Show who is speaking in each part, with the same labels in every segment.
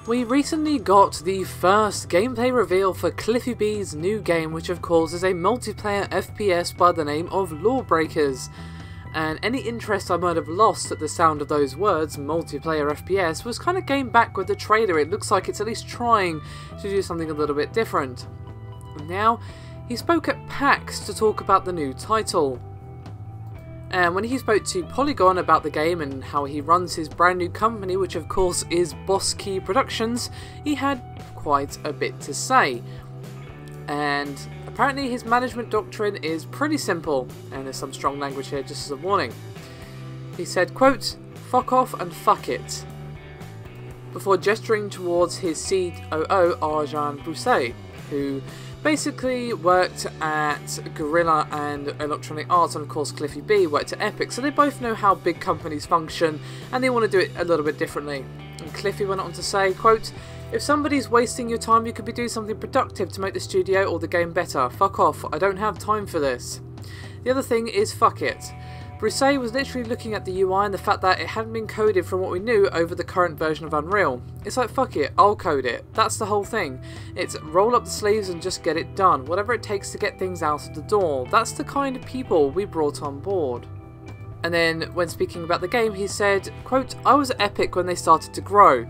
Speaker 1: We recently got the first gameplay reveal for Cliffy B's new game, which of course is a multiplayer FPS by the name of Lawbreakers. And any interest I might have lost at the sound of those words, multiplayer FPS, was kind of gained back with the trailer. It looks like it's at least trying to do something a little bit different. Now, he spoke at PAX to talk about the new title. And when he spoke to Polygon about the game and how he runs his brand new company, which of course is Boss Key Productions, he had quite a bit to say. And apparently his management doctrine is pretty simple, and there's some strong language here just as a warning. He said, quote, "Fuck off and fuck it," before gesturing towards his COO Arjan Broussais, who basically worked at Guerrilla and Electronic Arts, and of course Cliffy B worked at Epic, so they both know how big companies function and they want to do it a little bit differently. And Cliffy went on to say, quote, "If somebody's wasting your time, you could be doing something productive to make the studio or the game better. Fuck off, I don't have time for this." The other thing is fuck it. Broussais was literally looking at the UI and the fact that it hadn't been coded from what we knew over the current version of Unreal. It's like, fuck it, I'll code it. That's the whole thing. It's roll up the sleeves and just get it done. Whatever it takes to get things out of the door. That's the kind of people we brought on board. And then, when speaking about the game, he said, quote, "I was at Epic when they started to grow.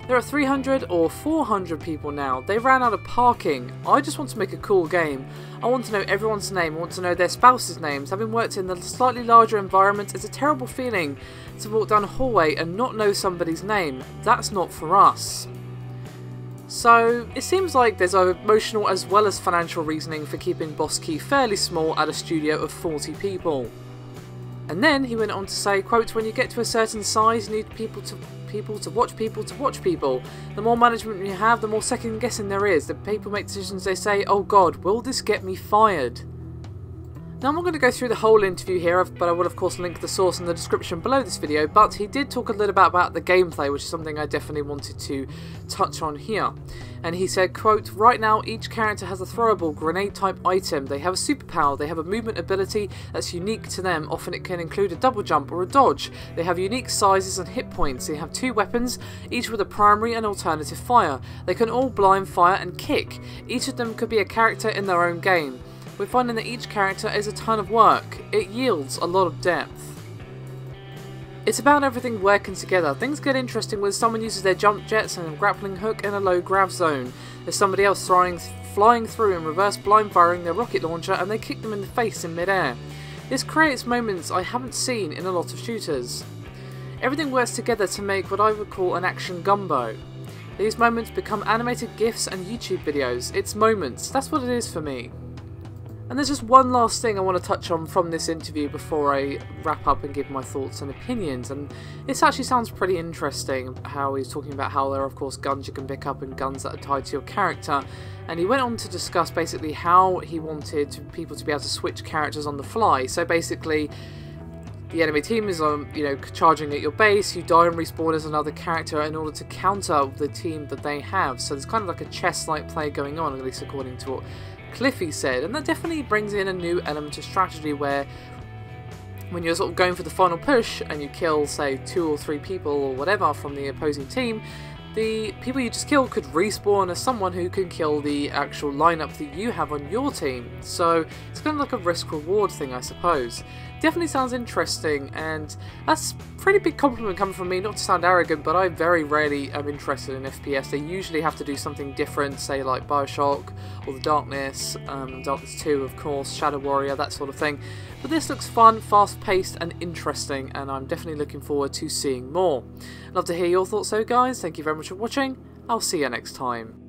Speaker 1: There are 300 or 400 people now. They ran out of parking. I just want to make a cool game. I want to know everyone's name. I want to know their spouse's names. Having worked in the slightly larger environment, it's a terrible feeling to walk down a hallway and not know somebody's name. That's not for us." So, it seems like there's emotional as well as financial reasoning for keeping Boss Key fairly small at a studio of 40 people. And then he went on to say, quote, "When you get to a certain size, you need people to watch people. The more management you have, the more second guessing there is. The people make decisions, they say, oh god, will this get me fired?" Now I'm not going to go through the whole interview here, but I will of course link the source in the description below this video, but he did talk a little bit about the gameplay, which is something I definitely wanted to touch on here. And he said, quote, "Right now each character has a throwable grenade type item. They have a superpower, they have a movement ability that's unique to them. Often it can include a double jump or a dodge. They have unique sizes and hit points. They have 2 weapons, each with a primary and alternative fire. They can all blind fire and kick. Each of them could be a character in their own game. We're finding that each character is a ton of work. It yields a lot of depth. It's about everything working together. Things get interesting when someone uses their jump jets and a grappling hook in a low grav zone. There's somebody else flying through and reverse blind firing their rocket launcher and they kick them in the face in midair. This creates moments I haven't seen in a lot of shooters. Everything works together to make what I would call an action gumbo. These moments become animated GIFs and YouTube videos. It's moments. That's what it is for me." And there's just one last thing I want to touch on from this interview before I wrap up and give my thoughts and opinions, and this actually sounds pretty interesting, how he's talking about how there are of course guns you can pick up and guns that are tied to your character, and he went on to discuss basically how he wanted people to be able to switch characters on the fly. So basically the enemy team is charging at your base, you die and respawn as another character in order to counter the team that they have. So there's kind of like a chess-like play going on, at least according to what Cliffy said, and that definitely brings in a new element of strategy where when you're sort of going for the final push and you kill, say, 2 or 3 people or whatever from the opposing team, the people you just killed could respawn as someone who can kill the actual lineup that you have on your team. So it's kind of like a risk-reward thing, I suppose. Definitely sounds interesting, and that's a pretty big compliment coming from me, not to sound arrogant, but I very rarely am interested in FPS. They usually have to do something different, say like Bioshock or The Darkness, Darkness 2 of course, Shadow Warrior, that sort of thing. But this looks fun, fast-paced and interesting, and I'm definitely looking forward to seeing more. Love to hear your thoughts though guys, thank you very much for watching, I'll see you next time.